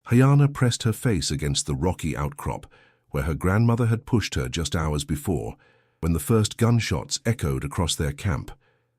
Hayana pressed her face against the rocky outcrop where her grandmother had pushed her just hours before, when the first gunshots echoed across their camp.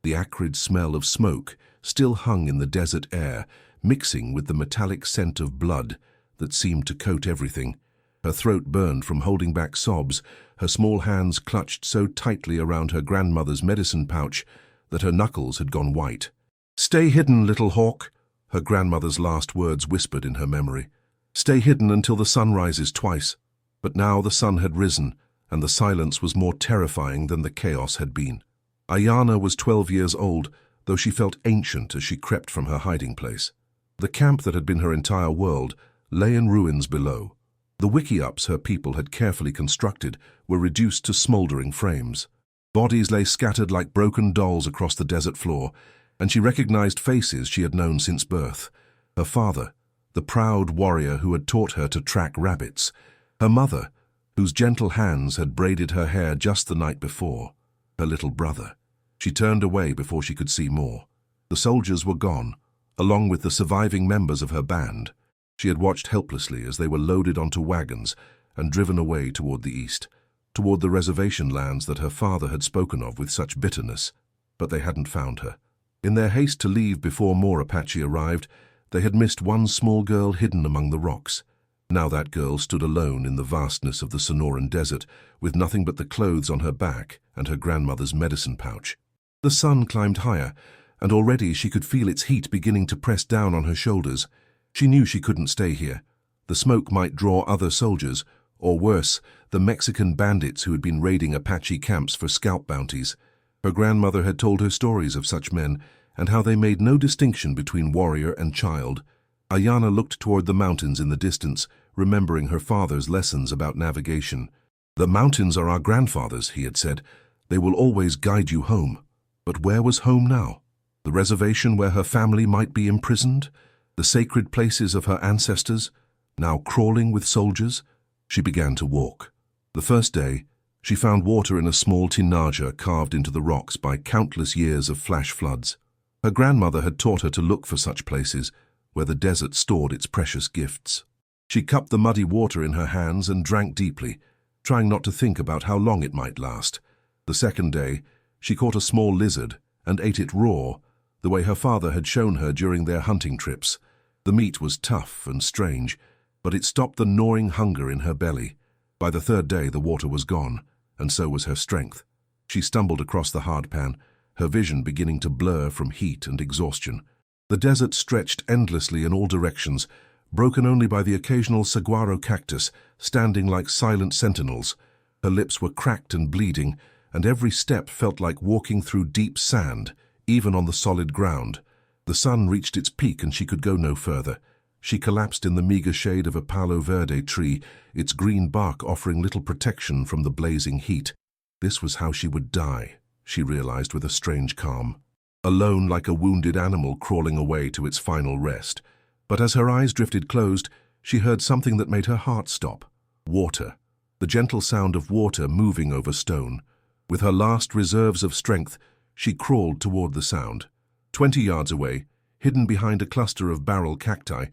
The acrid smell of smoke still hung in the desert air, mixing with the metallic scent of blood that seemed to coat everything. Her throat burned from holding back sobs, her small hands clutched so tightly around her grandmother's medicine pouch that her knuckles had gone white. "Stay hidden, little hawk," her grandmother's last words whispered in her memory. "Stay hidden until the sun rises twice." But now the sun had risen, and the silence was more terrifying than the chaos had been. Ayana was 12 years old, though she felt ancient as she crept from her hiding place. The camp that had been her entire world lay in ruins below. The wickiups her people had carefully constructed were reduced to smoldering frames. Bodies lay scattered like broken dolls across the desert floor, and she recognized faces she had known since birth. Her father, the proud warrior who had taught her to track rabbits. Her mother, whose gentle hands had braided her hair just the night before. Her little brother. She turned away before she could see more. The soldiers were gone, along with the surviving members of her band. She had watched helplessly as they were loaded onto wagons and driven away toward the east, toward the reservation lands that her father had spoken of with such bitterness. But they hadn't found her. In their haste to leave before more Apache arrived, they had missed one small girl hidden among the rocks. Now that girl stood alone in the vastness of the Sonoran desert, with nothing but the clothes on her back and her grandmother's medicine pouch. The sun climbed higher, and already she could feel its heat beginning to press down on her shoulders. She knew she couldn't stay here. The smoke might draw other soldiers, or worse, the Mexican bandits who had been raiding Apache camps for scalp bounties. Her grandmother had told her stories of such men, and how they made no distinction between warrior and child. Ayana looked toward the mountains in the distance, remembering her father's lessons about navigation. "The mountains are our grandfathers," he had said. "They will always guide you home." But where was home now? The reservation where her family might be imprisoned? The sacred places of her ancestors, now crawling with soldiers? She began to walk. The first day, she found water in a small tinaja carved into the rocks by countless years of flash floods. Her grandmother had taught her to look for such places, where the desert stored its precious gifts. She cupped the muddy water in her hands and drank deeply, trying not to think about how long it might last. The second day, she caught a small lizard and ate it raw, the way her father had shown her during their hunting trips. The meat was tough and strange, but it stopped the gnawing hunger in her belly. By the third day, the water was gone, and so was her strength. She stumbled across the hardpan, her vision beginning to blur from heat and exhaustion. The desert stretched endlessly in all directions, broken only by the occasional saguaro cactus standing like silent sentinels. Her lips were cracked and bleeding, and every step felt like walking through deep sand, even on the solid ground. The sun reached its peak and she could go no further. She collapsed in the meager shade of a palo verde tree, its green bark offering little protection from the blazing heat. This was how she would die, she realized with a strange calm. Alone like a wounded animal crawling away to its final rest. But as her eyes drifted closed, she heard something that made her heart stop. Water. The gentle sound of water moving over stone. With her last reserves of strength, she crawled toward the sound. 20 yards away, hidden behind a cluster of barrel cacti,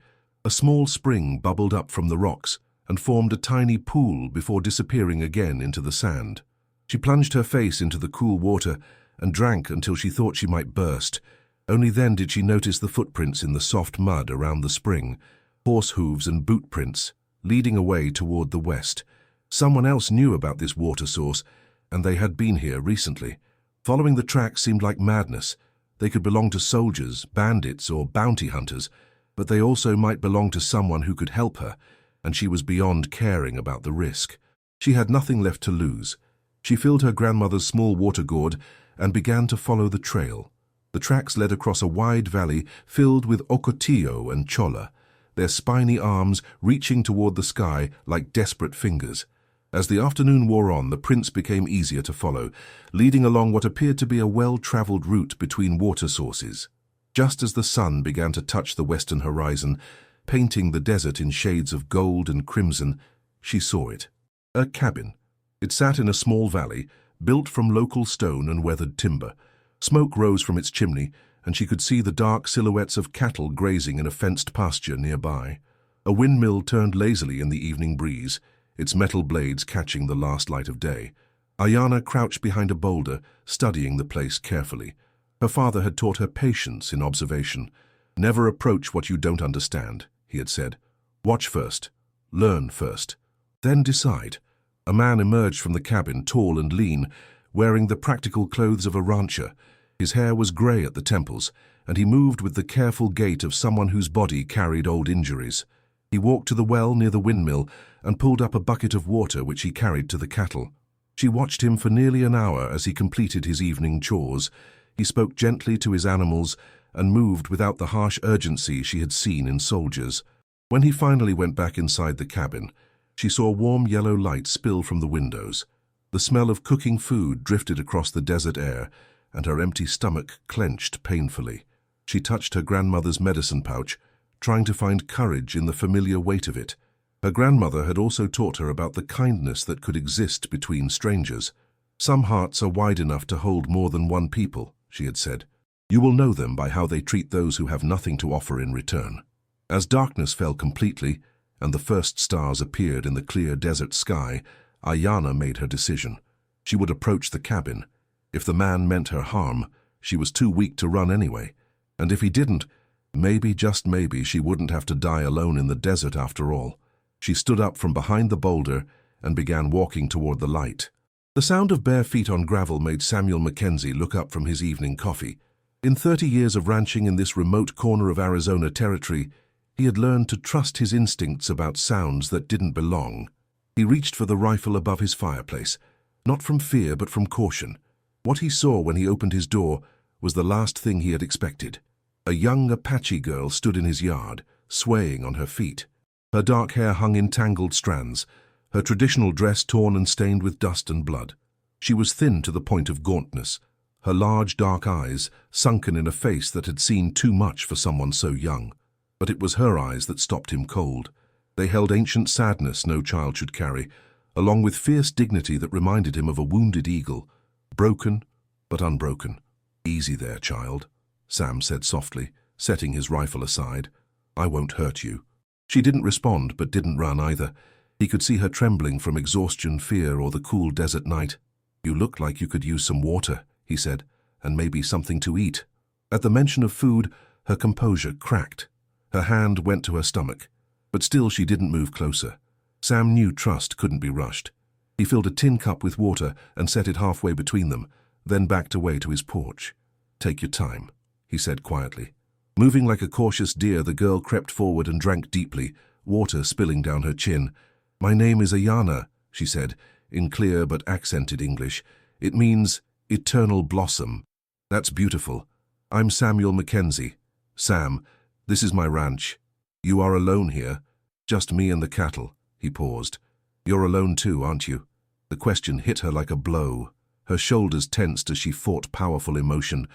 a small spring bubbled up from the rocks and formed a tiny pool before disappearing again into the sand. She plunged her face into the cool water and drank until she thought she might burst. Only then did she notice the footprints in the soft mud around the spring, horse hooves and boot prints, leading away toward the west. Someone else knew about this water source, and they had been here recently. Following the tracks seemed like madness. They could belong to soldiers, bandits, or bounty hunters, but they also might belong to someone who could help her, and she was beyond caring about the risk. She had nothing left to lose. She filled her grandmother's small water gourd and began to follow the trail. The tracks led across a wide valley filled with ocotillo and cholla, their spiny arms reaching toward the sky like desperate fingers. As the afternoon wore on, the prints became easier to follow, leading along what appeared to be a well-traveled route between water sources. Just as the sun began to touch the western horizon, painting the desert in shades of gold and crimson, she saw it. A cabin. It sat in a small valley, built from local stone and weathered timber. Smoke rose from its chimney, and she could see the dark silhouettes of cattle grazing in a fenced pasture nearby. A windmill turned lazily in the evening breeze, its metal blades catching the last light of day. Ayana crouched behind a boulder, studying the place carefully. Her father had taught her patience in observation. "Never approach what you don't understand," he had said. "Watch first. Learn first. Then decide." A man emerged from the cabin, tall and lean, wearing the practical clothes of a rancher. His hair was grey at the temples, and he moved with the careful gait of someone whose body carried old injuries. He walked to the well near the windmill and pulled up a bucket of water which he carried to the cattle. She watched him for nearly an hour as he completed his evening chores. He spoke gently to his animals and moved without the harsh urgency she had seen in soldiers. When he finally went back inside the cabin, she saw warm yellow light spill from the windows. The smell of cooking food drifted across the desert air, and her empty stomach clenched painfully. She touched her grandmother's medicine pouch, trying to find courage in the familiar weight of it. Her grandmother had also taught her about the kindness that could exist between strangers. "Some hearts are wide enough to hold more than one people," she had said. "You will know them by how they treat those who have nothing to offer in return." As darkness fell completely, and the first stars appeared in the clear desert sky, Ayana made her decision. She would approach the cabin. If the man meant her harm, she was too weak to run anyway. And if he didn't, maybe, just maybe, she wouldn't have to die alone in the desert after all. She stood up from behind the boulder and began walking toward the light. The sound of bare feet on gravel made Samuel Mackenzie look up from his evening coffee. In 30 years of ranching in this remote corner of Arizona territory, he had learned to trust his instincts about sounds that didn't belong. He reached for the rifle above his fireplace, not from fear but from caution. What he saw when he opened his door was the last thing he had expected. A young Apache girl stood in his yard, swaying on her feet. Her dark hair hung in tangled strands, her traditional dress torn and stained with dust and blood. She was thin to the point of gauntness, her large dark eyes sunken in a face that had seen too much for someone so young. But it was her eyes that stopped him cold. They held ancient sadness no child should carry, along with fierce dignity that reminded him of a wounded eagle, broken but unbroken. "Easy there, child," Sam said softly, setting his rifle aside. "I won't hurt you." She didn't respond, but didn't run either. He could see her trembling from exhaustion, fear, or the cool desert night. "You look like you could use some water," he said, "and maybe something to eat." At the mention of food, her composure cracked. Her hand went to her stomach, but still she didn't move closer. Sam knew trust couldn't be rushed. He filled a tin cup with water and set it halfway between them, then backed away to his porch. "Take your time," he said quietly. Moving like a cautious deer, the girl crept forward and drank deeply, water spilling down her chin. "My name is Ayana," she said, in clear but accented English. "It means eternal blossom." "That's beautiful. I'm Samuel Mackenzie." "Sam, this is my ranch. You are alone here. Just me and the cattle." He paused. "You're alone too, aren't you?" The question hit her like a blow. Her shoulders tensed as she fought powerful emotion.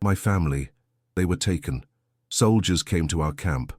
"My family, they were taken. Soldiers came to our camp.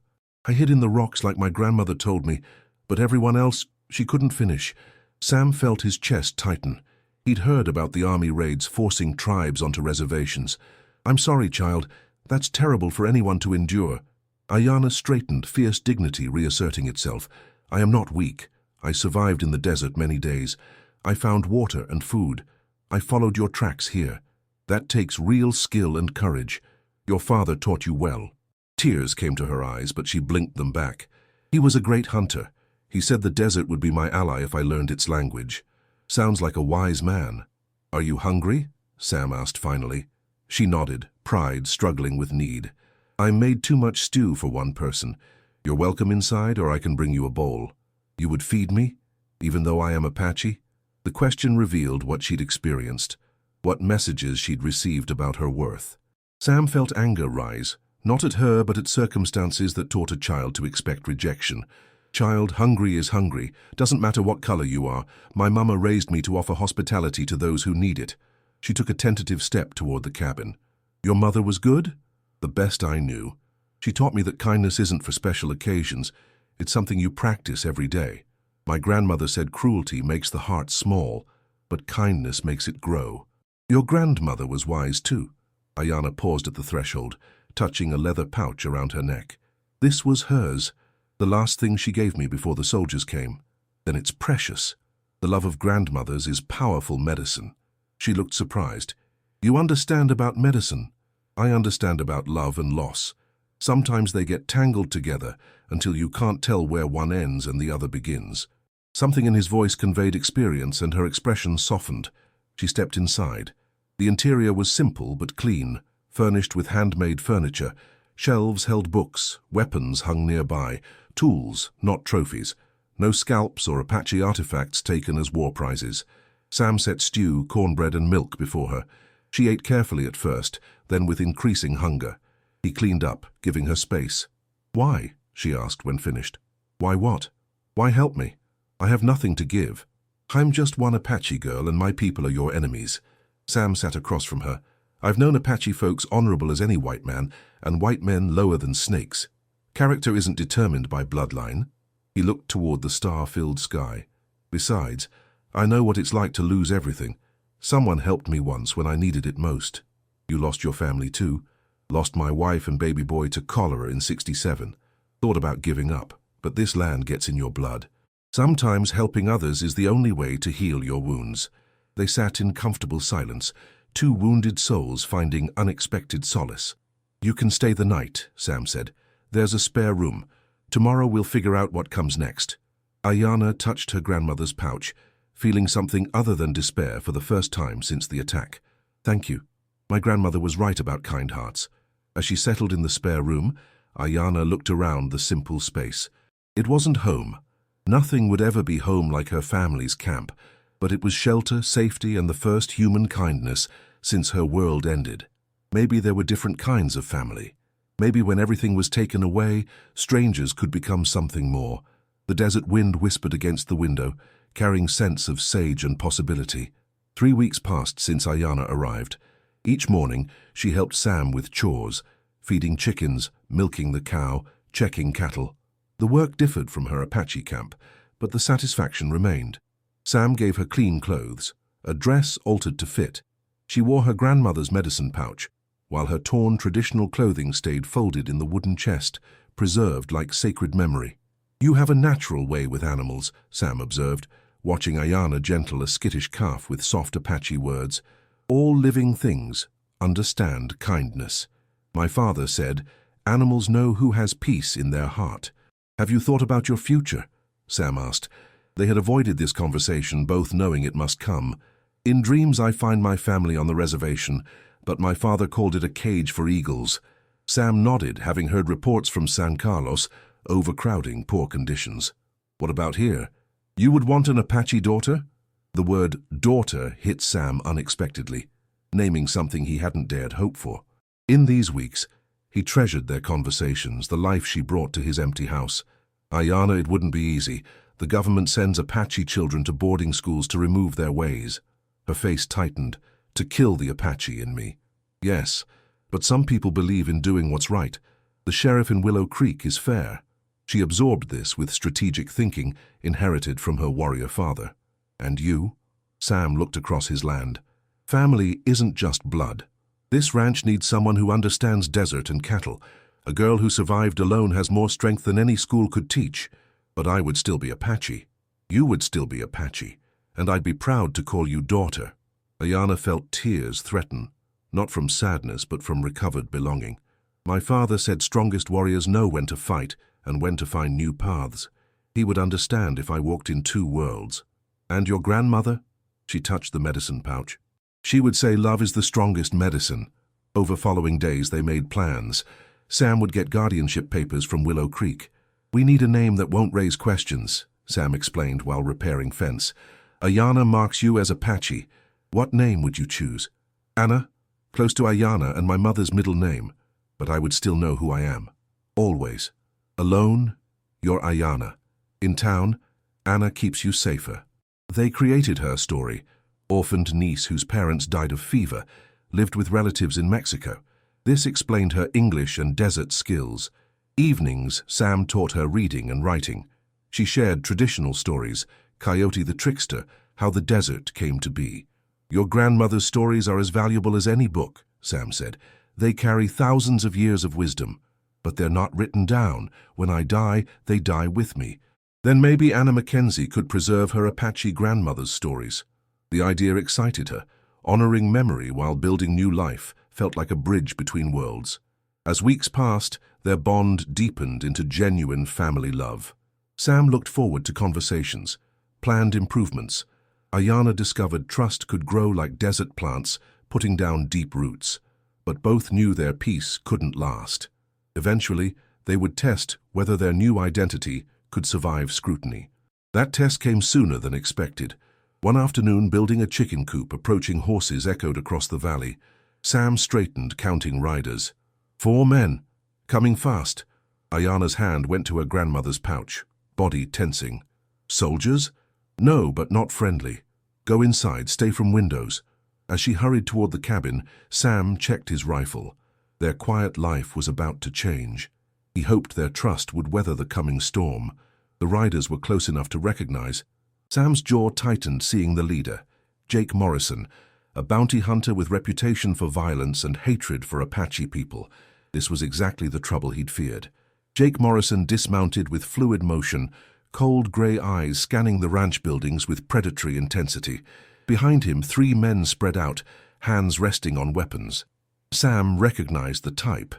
I hid in the rocks like my grandmother told me, but everyone else," she couldn't finish. Sam felt his chest tighten. He'd heard about the army raids forcing tribes onto reservations. "I'm sorry, child. That's terrible for anyone to endure." Ayana straightened, fierce dignity reasserting itself. "I am not weak. I survived in the desert many days. I found water and food. I followed your tracks here. That takes real skill and courage. Your father taught you well." Tears came to her eyes, but she blinked them back. "He was a great hunter. He said the desert would be my ally if I learned its language." "Sounds like a wise man." "Are you hungry?" Sam asked finally. She nodded, pride struggling with need. "I made too much stew for one person. You're welcome inside, or I can bring you a bowl." "You would feed me, even though I am Apache?" The question revealed what she'd experienced, what messages she'd received about her worth. Sam felt anger rise, not at her but at circumstances that taught a child to expect rejection. "Child, hungry is hungry. Doesn't matter what color you are. My mama raised me to offer hospitality to those who need it." She took a tentative step toward the cabin. "Your mother was good?" "The best I knew. She taught me that kindness isn't for special occasions. It's something you practice every day. My grandmother said cruelty makes the heart small, but kindness makes it grow." "Your grandmother was wise too." Ayana paused at the threshold, touching a leather pouch around her neck. This was hers. The last thing she gave me before the soldiers came. Then it's precious. The love of grandmothers is powerful medicine. She looked surprised. You understand about medicine? I understand about love and loss. Sometimes they get tangled together until you can't tell where one ends and the other begins. Something in his voice conveyed experience, and her expression softened. She stepped inside. The interior was simple but clean, furnished with handmade furniture. Shelves held books, weapons hung nearby, tools, not trophies. No scalps or Apache artifacts taken as war prizes. Sam set stew, cornbread and milk before her. She ate carefully at first, then with increasing hunger. He cleaned up, giving her space. "Why?" she asked when finished. "Why what? Why help me? I have nothing to give. I'm just one Apache girl and my people are your enemies." Sam sat across from her. "I've known Apache folks honorable as any white man, and white men lower than snakes. Character isn't determined by bloodline." He looked toward the star-filled sky. "Besides, I know what it's like to lose everything. Someone helped me once when I needed it most. You lost your family too. Lost my wife and baby boy to cholera in '67. Thought about giving up, but this land gets in your blood. Sometimes helping others is the only way to heal your wounds." They sat in comfortable silence, two wounded souls finding unexpected solace. "You can stay the night," Sam said. "There's a spare room. Tomorrow we'll figure out what comes next." Ayana touched her grandmother's pouch, feeling something other than despair for the first time since the attack. "Thank you. My grandmother was right about kind hearts." As she settled in the spare room, Ayana looked around the simple space. It wasn't home. Nothing would ever be home like her family's camp, but it was shelter, safety, and the first human kindness since her world ended. Maybe there were different kinds of family. Maybe when everything was taken away, strangers could become something more. The desert wind whispered against the window, carrying scents of sage and possibility. 3 weeks passed since Ayana arrived. Each morning, she helped Sam with chores, feeding chickens, milking the cow, checking cattle. The work differed from her Apache camp, but the satisfaction remained. Sam gave her clean clothes, a dress altered to fit. She wore her grandmother's medicine pouch, while her torn traditional clothing stayed folded in the wooden chest, preserved like sacred memory. "You have a natural way with animals," Sam observed, watching Ayana gentle a skittish calf with soft Apache words. "All living things understand kindness. My father said, animals know who has peace in their heart." "Have you thought about your future?" Sam asked. They had avoided this conversation, both knowing it must come. "In dreams I find my family on the reservation, but my father called it a cage for eagles." Sam nodded, having heard reports from San Carlos, overcrowding, poor conditions. "What about here? You would want an Apache daughter?" The word daughter hit Sam unexpectedly, naming something he hadn't dared hope for. In these weeks, he treasured their conversations, the life she brought to his empty house. "Ayana, it wouldn't be easy. The government sends Apache children to boarding schools to remove their ways." Her face tightened. "To kill the Apache in me." "Yes, but some people believe in doing what's right. The sheriff in Willow Creek is fair." She absorbed this with strategic thinking inherited from her warrior father. "And you?" Sam looked across his land. "Family isn't just blood. This ranch needs someone who understands desert and cattle. A girl who survived alone has more strength than any school could teach. But I would still be Apache. You would still be Apache. And I'd be proud to call you daughter." Ayana felt tears threaten, not from sadness but from recovered belonging. "My father said strongest warriors know when to fight and when to find new paths. He would understand if I walked in two worlds." "And your grandmother?" She touched the medicine pouch. "She would say love is the strongest medicine." Over following days they made plans. Sam would get guardianship papers from Willow Creek. "We need a name that won't raise questions," Sam explained while repairing fence. "Ayana marks you as Apache. What name would you choose?" "Anna, close to Ayana and my mother's middle name, but I would still know who I am. Always. Alone, you're Ayana. In town, Anna keeps you safer." They created her story. Orphaned niece whose parents died of fever, lived with relatives in Mexico. This explained her English and desert skills. Evenings, Sam taught her reading and writing. She shared traditional stories, Coyote the Trickster, how the desert came to be. "Your grandmother's stories are as valuable as any book," Sam said. "They carry thousands of years of wisdom." But they're not written down. When I die, they die with me. Then maybe Anna Mackenzie could preserve her Apache grandmother's stories. The idea excited her. Honoring memory while building new life felt like a bridge between worlds. As weeks passed, their bond deepened into genuine family love. Sam looked forward to conversations, planned improvements. Ayanna discovered trust could grow like desert plants, putting down deep roots. But both knew their peace couldn't last. Eventually, they would test whether their new identity could survive scrutiny. That test came sooner than expected. One afternoon, building a chicken coop, approaching horses echoed across the valley. Sam straightened, counting riders. 4 men, coming fast. Ayanna's hand went to her grandmother's pouch, body tensing. Soldiers? No, but not friendly. Go inside, stay from windows. As she hurried toward the cabin, Sam checked his rifle. Their quiet life was about to change. He hoped their trust would weather the coming storm. The riders were close enough to recognize. Sam's jaw tightened seeing the leader, Jake Morrison, a bounty hunter with reputation for violence and hatred for Apache people. This was exactly the trouble he'd feared. Jake Morrison dismounted with fluid motion, cold gray eyes scanning the ranch buildings with predatory intensity. Behind him, 3 men spread out, hands resting on weapons. Sam recognized the type.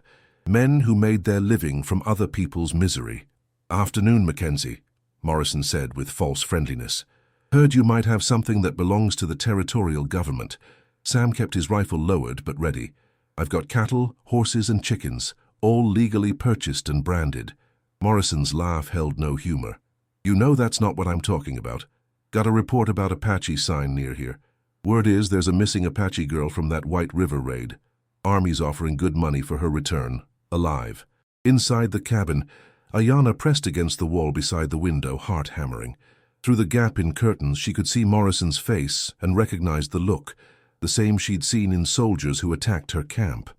Men who made their living from other people's misery. "Afternoon, Mackenzie," Morrison said with false friendliness. "Heard you might have something that belongs to the territorial government." Sam kept his rifle lowered but ready. "I've got cattle, horses and chickens, all legally purchased and branded." Morrison's laugh held no humor. "You know that's not what I'm talking about. Got a report about Apache sign near here. Word is there's a missing Apache girl from that White River raid. Army's offering good money for her return, alive." Inside the cabin, Ayanna pressed against the wall beside the window, heart hammering. Through the gap in curtains, she could see Morrison's face and recognized the look, the same she'd seen in soldiers who attacked her camp.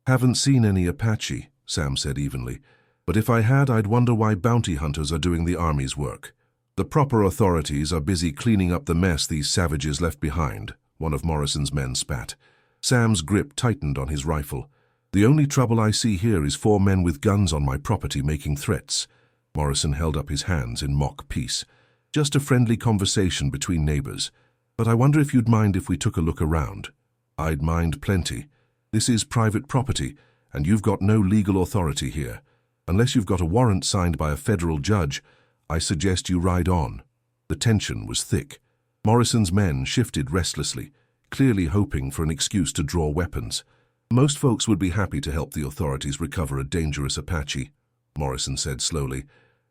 "Haven't seen any Apache," Sam said evenly. "But if I had, I'd wonder why bounty hunters are doing the Army's work." "The proper authorities are busy cleaning up the mess these savages left behind," one of Morrison's men spat. Sam's grip tightened on his rifle. "The only trouble I see here is 4 men with guns on my property making threats." Morrison held up his hands in mock peace. "Just a friendly conversation between neighbors. But I wonder if you'd mind if we took a look around." "I'd mind plenty. This is private property, and you've got no legal authority here. Unless you've got a warrant signed by a federal judge, I suggest you ride on." The tension was thick. Morrison's men shifted restlessly, clearly hoping for an excuse to draw weapons. "Most folks would be happy to help the authorities recover a dangerous Apache," Morrison said slowly.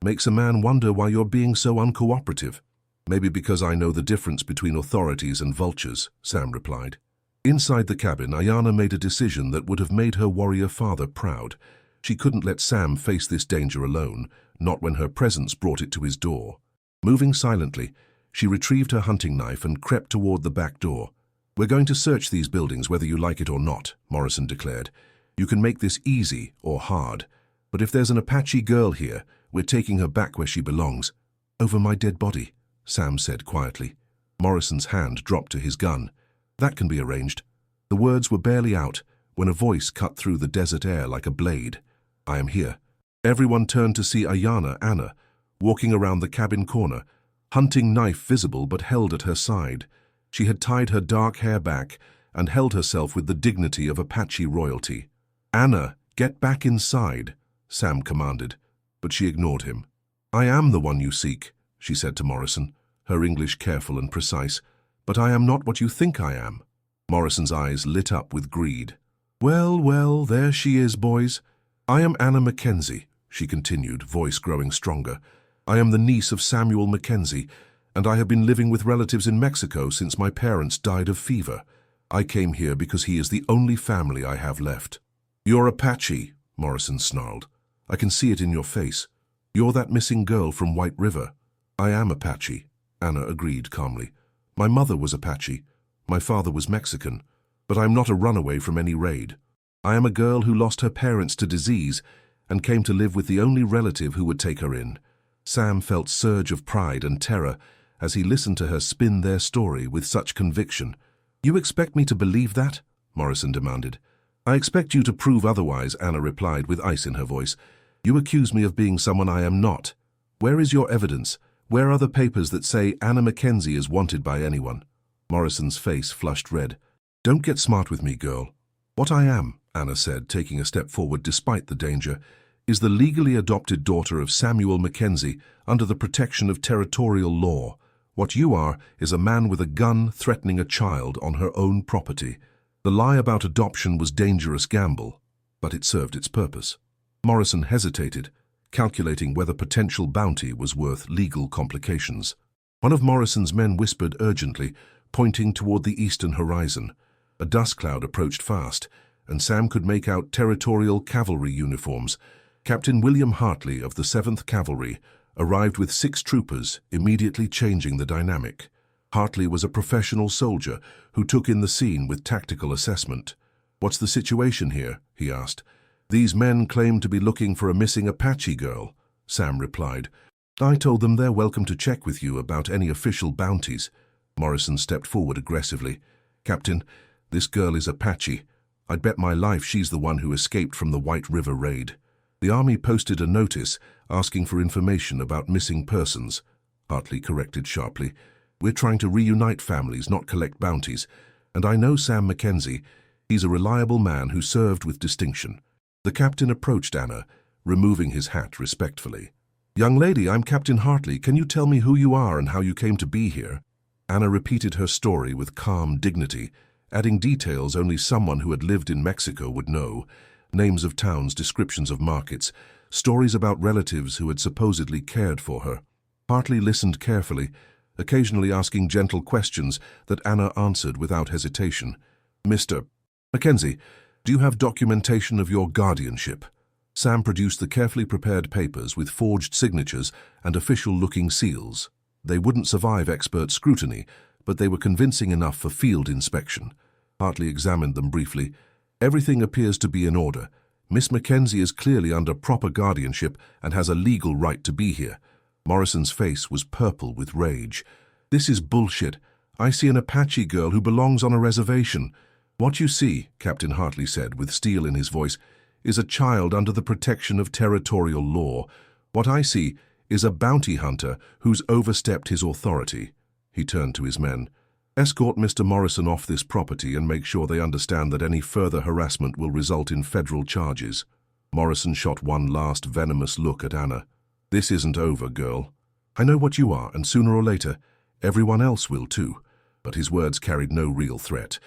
"Makes a man wonder why you're being so uncooperative." "Maybe because I know the difference between authorities and vultures," Sam replied. Inside the cabin, Ayanna made a decision that would have made her warrior father proud. She couldn't let Sam face this danger alone, not when her presence brought it to his door. Moving silently, she retrieved her hunting knife and crept toward the back door. "We're going to search these buildings whether you like it or not," Morrison declared. "You can make this easy or hard. But if there's an Apache girl here, we're taking her back where she belongs." "Over my dead body," Sam said quietly. Morrison's hand dropped to his gun. "That can be arranged." The words were barely out when a voice cut through the desert air like a blade. "I am here." Everyone turned to see Anna, walking around the cabin corner, hunting knife visible but held at her side. She had tied her dark hair back and held herself with the dignity of Apache royalty. "Anna, get back inside," Sam commanded, but she ignored him. "I am the one you seek," she said to Morrison, her English careful and precise. "But I am not what you think I am." Morrison's eyes lit up with greed. "Well, well, there she is, boys. I am Anna Mackenzie," she continued, voice growing stronger. "I am the niece of Samuel Mackenzie, and I have been living with relatives in Mexico since my parents died of fever. I came here because he is the only family I have left." "You're Apache," Morrison snarled. "I can see it in your face. You're that missing girl from White River." "I am Apache," Anna agreed calmly. "My mother was Apache. My father was Mexican. But I'm not a runaway from any raid. I am a girl who lost her parents to disease and came to live with the only relative who would take her in." Sam felt surge of pride and terror as he listened to her spin their story with such conviction. "You expect me to believe that?" Morrison demanded. "I expect you to prove otherwise," Anna replied with ice in her voice. You accuse me of being someone I am not. Where is your evidence? Where are the papers that say Anna Mackenzie is wanted by anyone? Morrison's face flushed red. Don't get smart with me, girl. What I am, Anna said, taking a step forward despite the danger, is the legally adopted daughter of Samuel Mackenzie under the protection of territorial law. What you are is a man with a gun threatening a child on her own property. The lie about adoption was dangerous gamble, but it served its purpose. Morrison hesitated, calculating whether potential bounty was worth legal complications. One of Morrison's men whispered urgently, pointing toward the eastern horizon. A dust cloud approached fast, and Sam could make out territorial cavalry uniforms. Captain William Hartley of the 7th Cavalry arrived with 6 troopers, immediately changing the dynamic. Hartley was a professional soldier who took in the scene with tactical assessment. "What's the situation here?" he asked. "These men claim to be looking for a missing Apache girl," Sam replied. "I told them they're welcome to check with you about any official bounties." Morrison stepped forward aggressively. "Captain, this girl is Apache. I'd bet my life she's the one who escaped from the White River raid. The Army posted a notice asking for information about missing persons." Hartley corrected sharply. "We're trying to reunite families, not collect bounties. And I know Sam Mackenzie. He's a reliable man who served with distinction." The captain approached Anna, removing his hat respectfully. "Young lady, I'm Captain Hartley. Can you tell me who you are and how you came to be here?" Anna repeated her story with calm dignity, adding details only someone who had lived in Mexico would know. Names of towns, descriptions of markets, stories about relatives who had supposedly cared for her. Hartley listened carefully, occasionally asking gentle questions that Anna answered without hesitation. "Mr. Mackenzie, do you have documentation of your guardianship?" Sam produced the carefully prepared papers with forged signatures and official-looking seals. They wouldn't survive expert scrutiny, but they were convincing enough for field inspection. Hartley examined them briefly. "Everything appears to be in order. Miss Mackenzie is clearly under proper guardianship and has a legal right to be here." Morrison's face was purple with rage. "This is bullshit. I see an Apache girl who belongs on a reservation." "What you see," Captain Hartley said with steel in his voice, "is a child under the protection of territorial law. What I see is a bounty hunter who's overstepped his authority." He turned to his men. "Escort Mr. Morrison off this property and make sure they understand that any further harassment will result in federal charges." Morrison shot one last venomous look at Anna. "This isn't over, girl. I know what you are, and sooner or later, everyone else will too." But his words carried no real threat.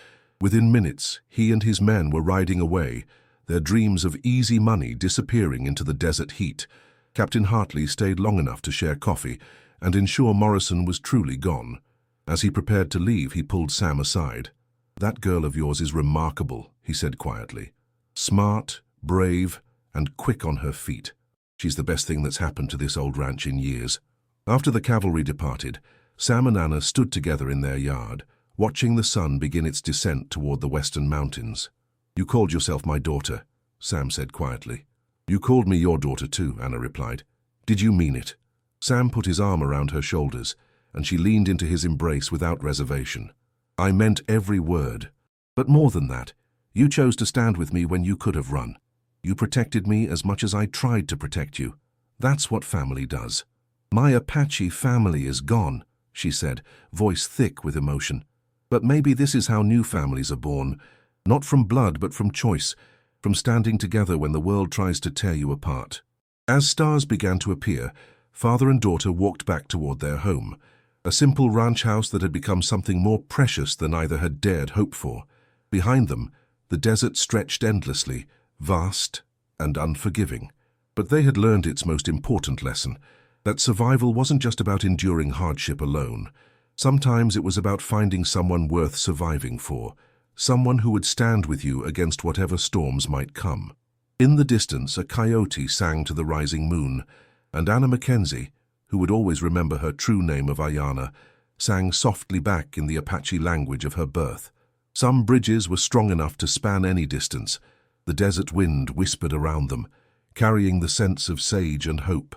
Within minutes, he and his men were riding away, their dreams of easy money disappearing into the desert heat. Captain Hartley stayed long enough to share coffee and ensure Morrison was truly gone. As he prepared to leave, he pulled Sam aside. "That girl of yours is remarkable," he said quietly. "Smart, brave, and quick on her feet. She's the best thing that's happened to this old ranch in years." After the cavalry departed, Sam and Anna stood together in their yard, watching the sun begin its descent toward the western mountains. "You called yourself my daughter," Sam said quietly. "You called me your daughter too," Anna replied. "Did you mean it?" Sam put his arm around her shoulders, and she leaned into his embrace without reservation. "I meant every word. But more than that, you chose to stand with me when you could have run. You protected me as much as I tried to protect you. That's what family does." "My Apache family is gone," she said, voice thick with emotion. "But maybe this is how new families are born, not from blood but from choice, from standing together when the world tries to tear you apart." As stars began to appear, father and daughter walked back toward their home, a simple ranch house that had become something more precious than either had dared hope for. Behind them, the desert stretched endlessly, vast and unforgiving. But they had learned its most important lesson, that survival wasn't just about enduring hardship alone. Sometimes it was about finding someone worth surviving for, someone who would stand with you against whatever storms might come. In the distance, a coyote sang to the rising moon, and Anna Mackenzie, who would always remember her true name of Ayana, sang softly back in the Apache language of her birth. Some bridges were strong enough to span any distance. The desert wind whispered around them, carrying the sense of sage and hope.